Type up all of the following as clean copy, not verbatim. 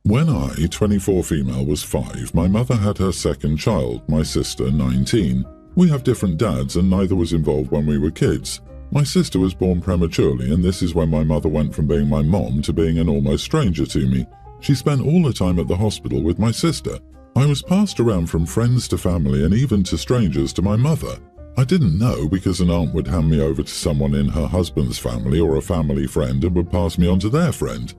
When I, 24 female, was 5, my mother had her second child, my sister, 19. We have different dads and neither was involved when we were kids. My sister was born prematurely and this is when my mother went from being my mom to being an almost stranger to me. She spent all the time at the hospital with my sister. I was passed around from friends to family and even to strangers to my mother. I didn't know because an aunt would hand me over to someone in her husband's family or a family friend and would pass me on to their friend.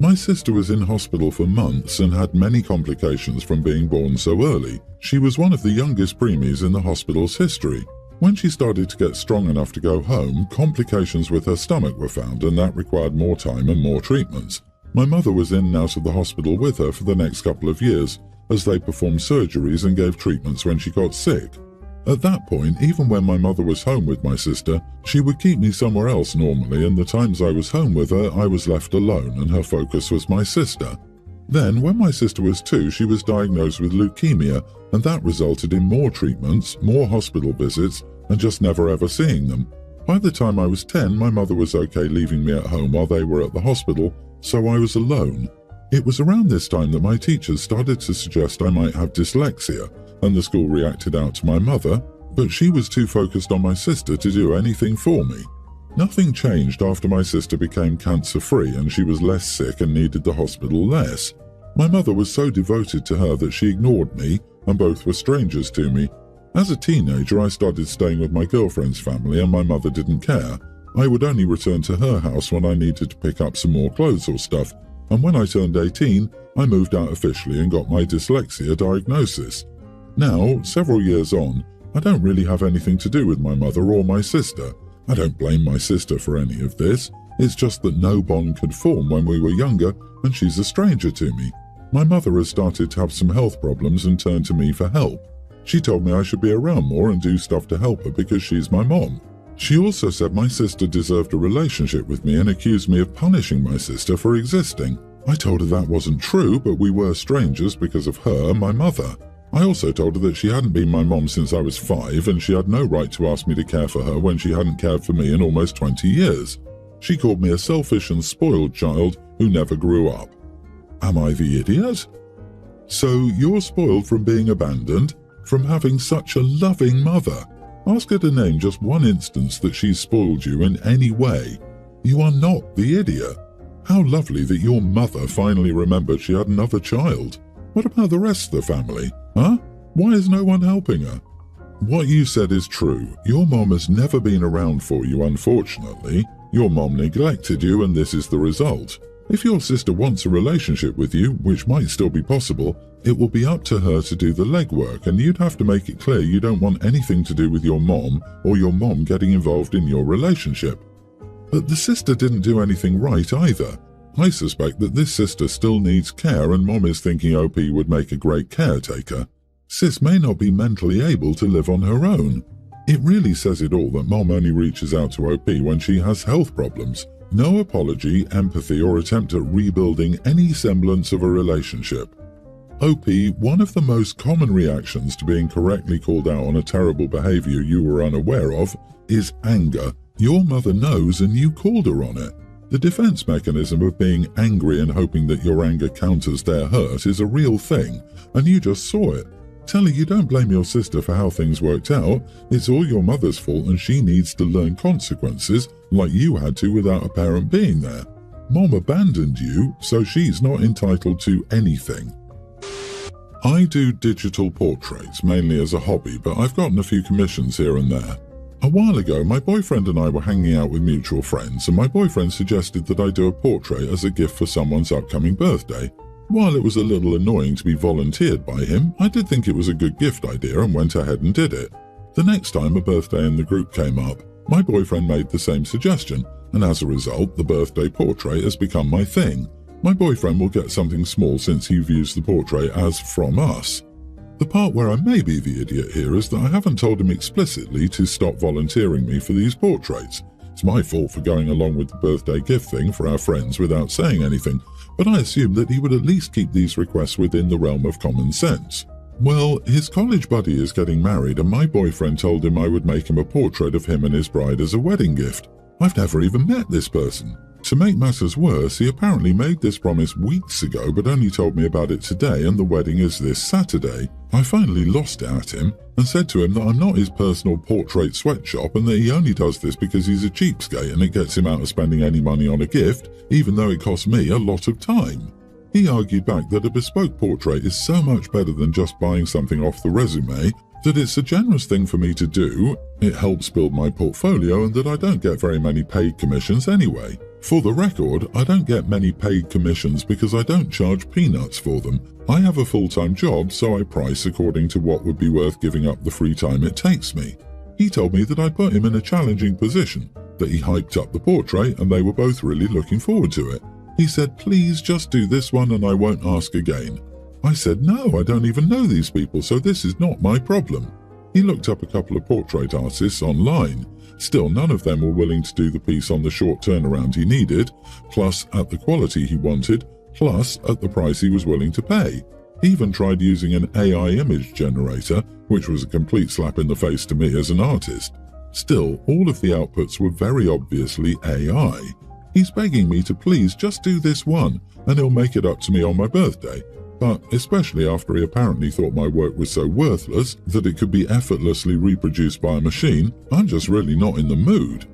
My sister was in hospital for months and had many complications from being born so early. She was one of the youngest preemies in the hospital's history. When she started to get strong enough to go home, complications with her stomach were found and that required more time and more treatments. My mother was in and out of the hospital with her for the next couple of years as they performed surgeries and gave treatments when she got sick. At that point, even when my mother was home with my sister, she would keep me somewhere else normally, and the times I was home with her, I was left alone and her focus was my sister. Then, when my sister was 2, she was diagnosed with leukemia, and that resulted in more treatments, more hospital visits, and just never ever seeing them. By the time I was 10, my mother was okay leaving me at home while they were at the hospital, so I was alone. It was around this time that my teachers started to suggest I might have dyslexia, and the school reacted out to my mother, but she was too focused on my sister to do anything for me. Nothing changed after my sister became cancer-free and she was less sick and needed the hospital less. My mother was so devoted to her that she ignored me, and both were strangers to me. As a teenager, I started staying with my girlfriend's family and my mother didn't care. I would only return to her house when I needed to pick up some more clothes or stuff, and when I turned 18, I moved out officially and got my dyslexia diagnosis. Now, several years on, I don't really have anything to do with my mother or my sister. I don't blame my sister for any of this. It's just that no bond could form when we were younger and she's a stranger to me. My mother has started to have some health problems and turned to me for help. She told me I should be around more and do stuff to help her because she's my mom. She also said my sister deserved a relationship with me and accused me of punishing my sister for existing. I told her that wasn't true, but we were strangers because of her and my mother. I also told her that she hadn't been my mom since I was 5 and she had no right to ask me to care for her when she hadn't cared for me in almost 20 years. She called me a selfish and spoiled child who never grew up. Am I the idiot? So you're spoiled from being abandoned, from having such a loving mother. Ask her to name just one instance that she's spoiled you in any way. You are not the idiot. How lovely that your mother finally remembered she had another child. What about the rest of the family? Huh? Why is no one helping her? What you said is true. Your mom has never been around for you, unfortunately. Your mom neglected you and this is the result. If your sister wants a relationship with you, which might still be possible, it will be up to her to do the legwork and you'd have to make it clear you don't want anything to do with your mom or your mom getting involved in your relationship. But the sister didn't do anything right either. I suspect that this sister still needs care and Mom is thinking OP would make a great caretaker. Sis may not be mentally able to live on her own. It really says it all that Mom only reaches out to OP when she has health problems. No apology, empathy or attempt at rebuilding any semblance of a relationship. OP, one of the most common reactions to being correctly called out on a terrible behavior you were unaware of is anger. Your mother knows and you called her on it. The defense mechanism of being angry and hoping that your anger counters their hurt is a real thing, and you just saw it. Tell her you don't blame your sister for how things worked out, it's all your mother's fault and she needs to learn consequences like you had to without a parent being there. Mom abandoned you, so she's not entitled to anything. I do digital portraits, mainly as a hobby, but I've gotten a few commissions here and there. A while ago, my boyfriend and I were hanging out with mutual friends, and my boyfriend suggested that I do a portrait as a gift for someone's upcoming birthday. While it was a little annoying to be volunteered by him, I did think it was a good gift idea and went ahead and did it. The next time a birthday in the group came up, my boyfriend made the same suggestion, and as a result, the birthday portrait has become my thing. My boyfriend will get something small since he views the portrait as from us. The part where I may be the idiot here is that I haven't told him explicitly to stop volunteering me for these portraits. It's my fault for going along with the birthday gift thing for our friends without saying anything, but I assumed that he would at least keep these requests within the realm of common sense. Well, his college buddy is getting married and my boyfriend told him I would make him a portrait of him and his bride as a wedding gift. I've never even met this person. To make matters worse, he apparently made this promise weeks ago but only told me about it today, and the wedding is this Saturday. I finally lost it at him and said to him that I'm not his personal portrait sweatshop and that he only does this because he's a cheapskate and it gets him out of spending any money on a gift, even though it costs me a lot of time. He argued back that a bespoke portrait is so much better than just buying something off the resume, that it's a generous thing for me to do, it helps build my portfolio, and that I don't get very many paid commissions anyway. For the record, I don't get many paid commissions because I don't charge peanuts for them. I have a full-time job, so I price according to what would be worth giving up the free time it takes me. He told me that I put him in a challenging position, that he hyped up the portrait and they were both really looking forward to it. He said, please just do this one and I won't ask again. I said, no, I don't even know these people, so this is not my problem. He looked up a couple of portrait artists online. Still, none of them were willing to do the piece on the short turnaround he needed, plus at the quality he wanted, plus at the price he was willing to pay. He even tried using an AI image generator, which was a complete slap in the face to me as an artist. Still, all of the outputs were very obviously AI. He's begging me to please just do this one, and he'll make it up to me on my birthday. But especially after he apparently thought my work was so worthless that it could be effortlessly reproduced by a machine, I'm just really not in the mood.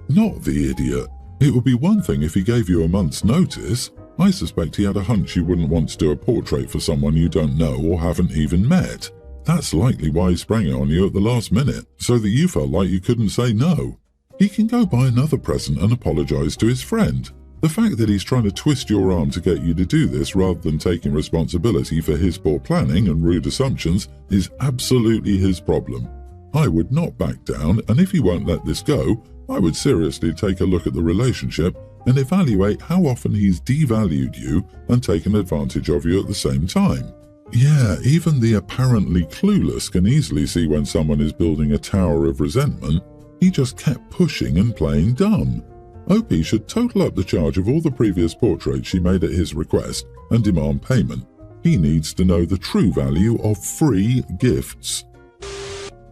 Not the idiot. It would be one thing if he gave you a month's notice. I suspect he had a hunch you wouldn't want to do a portrait for someone you don't know or haven't even met. That's likely why he sprang it on you at the last minute, so that you felt like you couldn't say no. He can go buy another present and apologize to his friend. The fact that he's trying to twist your arm to get you to do this rather than taking responsibility for his poor planning and rude assumptions is absolutely his problem. I would not back down, and if he won't let this go, I would seriously take a look at the relationship and evaluate how often he's devalued you and taken advantage of you at the same time. Yeah, even the apparently clueless can easily see when someone is building a tower of resentment. He just kept pushing and playing dumb. OP should total up the charge of all the previous portraits she made at his request and demand payment. He needs to know the true value of free gifts.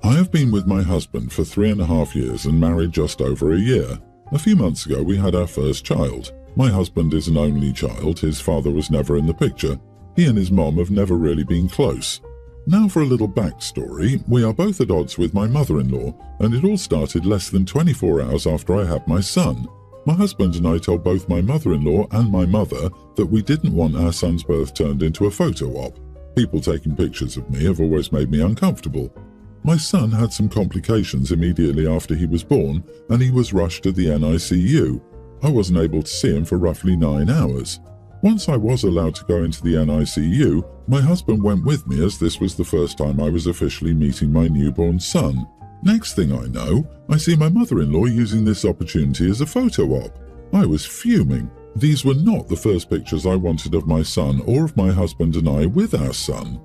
I have been with my husband for 3.5 years and married just over a year. A few months ago we had our first child. My husband is an only child, his father was never in the picture. He and his mom have never really been close. Now for a little backstory, we are both at odds with my mother-in-law, and it all started less than 24 hours after I had my son. My husband and I told both my mother-in-law and my mother that we didn't want our son's birth turned into a photo op. People taking pictures of me have always made me uncomfortable. My son had some complications immediately after he was born, and he was rushed to the NICU. I wasn't able to see him for roughly 9 hours. Once I was allowed to go into the NICU, my husband went with me as this was the first time I was officially meeting my newborn son. Next thing I know, I see my mother-in-law using this opportunity as a photo op. I was fuming. These were not the first pictures I wanted of my son or of my husband and I with our son.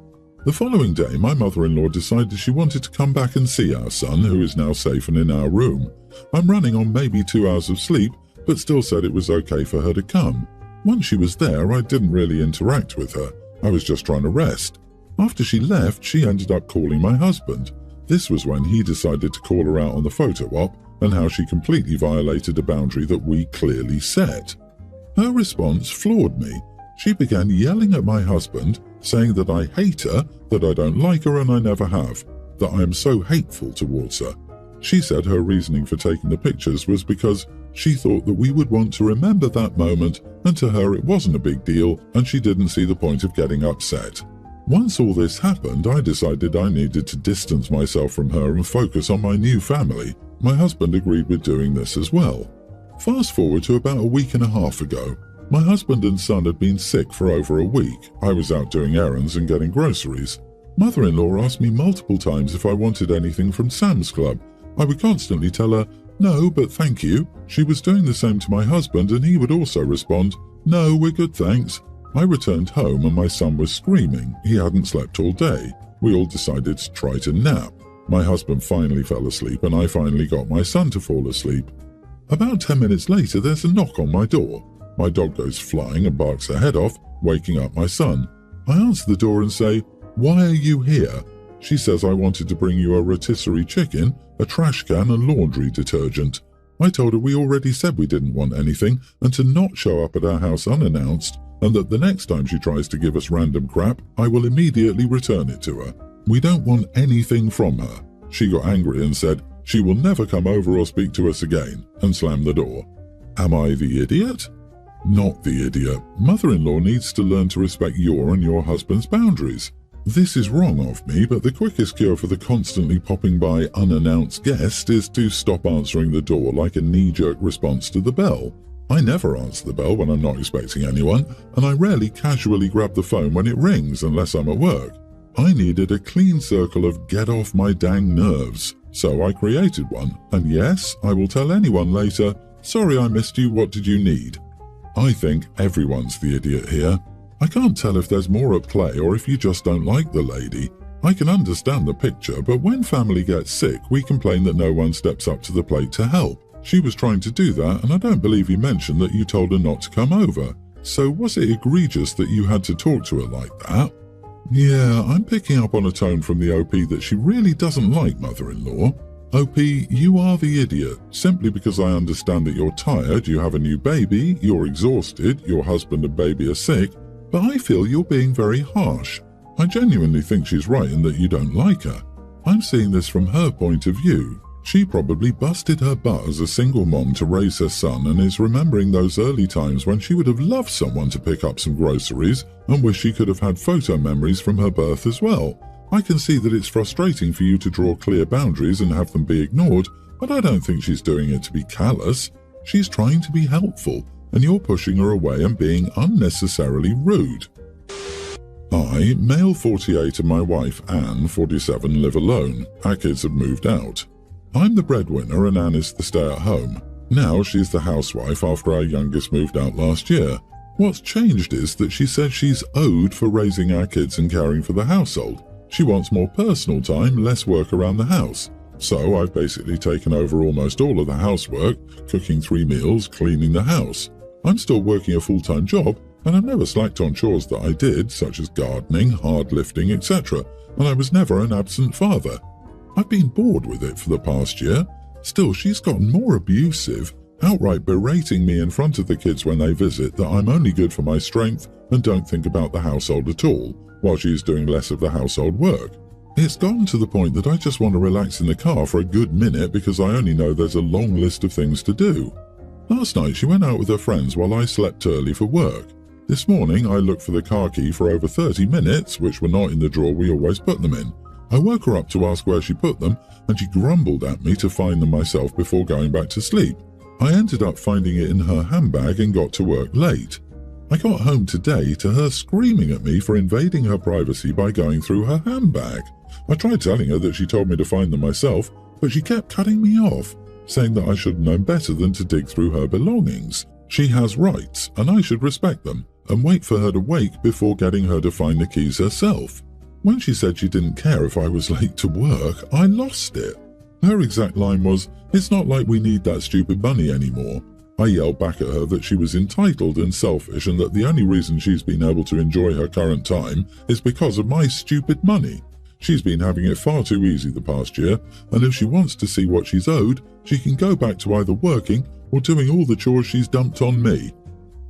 The following day, my mother-in-law decided she wanted to come back and see our son, who is now safe and in our room. I'm running on maybe 2 hours of sleep, but still said it was okay for her to come. Once she was there, I didn't really interact with her. I was just trying to rest. After she left, she ended up calling my husband. This was when he decided to call her out on the photo op and how she completely violated a boundary that we clearly set. Her response floored me. She began yelling at my husband, saying that I hate her, that I don't like her and I never have, that I am so hateful towards her. She said her reasoning for taking the pictures was because she thought that we would want to remember that moment, and to her it wasn't a big deal and she didn't see the point of getting upset. Once all this happened, I decided I needed to distance myself from her and focus on my new family. My husband agreed with doing this as well. Fast forward to about a week and a half ago. My husband and son had been sick for over a week. I was out doing errands and getting groceries. Mother-in-law asked me multiple times if I wanted anything from Sam's Club. I would constantly tell her, no, but thank you. She was doing the same to my husband and he would also respond, no, we're good thanks. I returned home and my son was screaming. He hadn't slept all day. We all decided to try to nap. My husband finally fell asleep and I finally got my son to fall asleep. About 10 minutes later, there's a knock on my door. My dog goes flying and barks her head off, waking up my son. I answer the door and say, why are you here? She says I wanted to bring you a rotisserie chicken, a trash can and laundry detergent. I told her we already said we didn't want anything and to not show up at our house unannounced, and that the next time she tries to give us random crap, I will immediately return it to her. We don't want anything from her. She got angry and said she will never come over or speak to us again, and slammed the door. Am I the idiot? Not the idiot. Mother-in-law needs to learn to respect your and your husband's boundaries. This is wrong of me, but the quickest cure for the constantly popping by unannounced guest is to stop answering the door like a knee-jerk response to the bell. I never answer the bell when I'm not expecting anyone, and I rarely casually grab the phone when it rings unless I'm at work. I needed a clean circle of get off my dang nerves, so I created one, and yes, I will tell anyone later, sorry I missed you, what did you need? I think everyone's the idiot here. I can't tell if there's more at play or if you just don't like the lady. I can understand the picture, but when family gets sick, we complain that no one steps up to the plate to help. She was trying to do that, and I don't believe you mentioned that you told her not to come over. So was it egregious that you had to talk to her like that? Yeah, I'm picking up on a tone from the OP that she really doesn't like mother-in-law. OP, you are the idiot, simply because I understand that you're tired, you have a new baby, you're exhausted, your husband and baby are sick, but I feel you're being very harsh. I genuinely think she's right in that you don't like her. I'm seeing this from her point of view. She probably busted her butt as a single mom to raise her son and is remembering those early times when she would have loved someone to pick up some groceries and wish she could have had photo memories from her birth as well. I can see that it's frustrating for you to draw clear boundaries and have them be ignored, but I don't think she's doing it to be callous. She's trying to be helpful, and you're pushing her away and being unnecessarily rude. I, male 48, and my wife, Anne, 47, live alone. Our kids have moved out. I'm the breadwinner and Anne is the stay-at-home. Now she's the housewife after our youngest moved out last year. What's changed is that she says she's owed for raising our kids and caring for the household. She wants more personal time, less work around the house. So I've basically taken over almost all of the housework, cooking 3 meals, cleaning the house. I'm still working a full-time job, and I've never slacked on chores that I did, such as gardening, hard lifting, etc., and I was never an absent father. I've been bored with it for the past year. Still, she's gotten more abusive, outright berating me in front of the kids when they visit that I'm only good for my strength and don't think about the household at all, while she's doing less of the household work. It's gotten to the point that I just want to relax in the car for a good minute because I only know there's a long list of things to do. Last night she went out with her friends while I slept early for work. This morning I looked for the car key for over 30 minutes, which were not in the drawer we always put them in. I woke her up to ask where she put them, and she grumbled at me to find them myself before going back to sleep. I ended up finding it in her handbag and got to work late. I got home today to her screaming at me for invading her privacy by going through her handbag. I tried telling her that she told me to find them myself, but she kept cutting me off, saying that I should know better than to dig through her belongings. She has rights, and I should respect them, and wait for her to wake before getting her to find the keys herself. When she said she didn't care if I was late to work, I lost it. Her exact line was, "It's not like we need that stupid money anymore." I yelled back at her that she was entitled and selfish and that the only reason she's been able to enjoy her current time is because of my stupid money. She's been having it far too easy the past year, and if she wants to see what she's owed, she can go back to either working or doing all the chores she's dumped on me.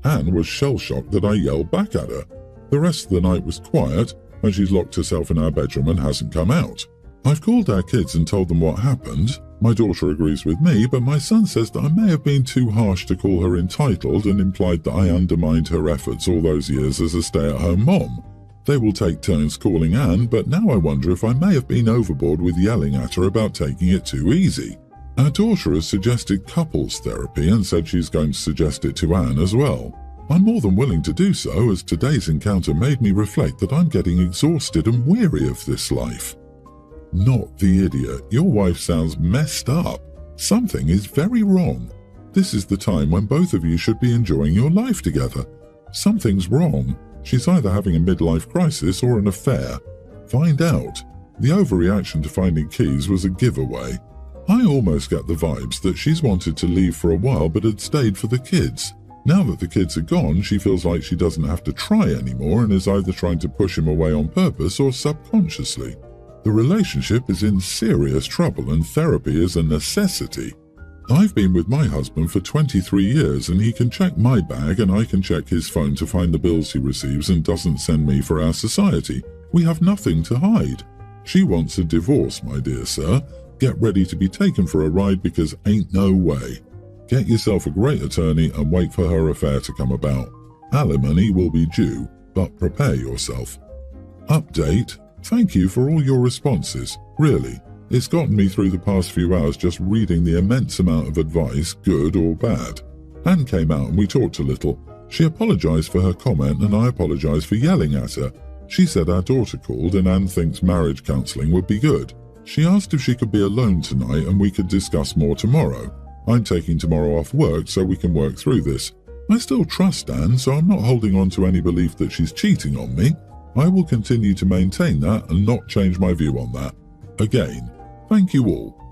Anne was shell-shocked that I yelled back at her. The rest of the night was quiet, and she's locked herself in our bedroom and hasn't come out. I've called our kids and told them what happened. My daughter agrees with me, but my son says that I may have been too harsh to call her entitled and implied that I undermined her efforts all those years as a stay-at-home mom. They will take turns calling Anne, but now I wonder if I may have been overboard with yelling at her about taking it too easy. Our daughter has suggested couples therapy and said she's going to suggest it to Anne as well. I'm more than willing to do so, as today's encounter made me reflect that I'm getting exhausted and weary of this life. Not the idiot. Your wife sounds messed up. Something is very wrong. This is the time when both of you should be enjoying your life together. Something's wrong. She's either having a midlife crisis or an affair. Find out. The overreaction to finding keys was a giveaway. I almost get the vibes that she's wanted to leave for a while but had stayed for the kids. Now that the kids are gone, she feels like she doesn't have to try anymore and is either trying to push him away on purpose or subconsciously. The relationship is in serious trouble and therapy is a necessity. I've been with my husband for 23 years and he can check my bag and I can check his phone to find the bills he receives and doesn't send me for our society. We have nothing to hide. She wants a divorce, my dear sir. Get ready to be taken for a ride because ain't no way. Get yourself a great attorney and wait for her affair to come about. Alimony will be due, but prepare yourself. Update. Thank you for all your responses. Really. It's gotten me through the past few hours just reading the immense amount of advice, good or bad. Anne came out and we talked a little. She apologised for her comment and I apologised for yelling at her. She said our daughter called and Anne thinks marriage counselling would be good. She asked if she could be alone tonight and we could discuss more tomorrow. I'm taking tomorrow off work so we can work through this. I still trust Anne, so I'm not holding on to any belief that she's cheating on me. I will continue to maintain that and not change my view on that. Again, thank you all.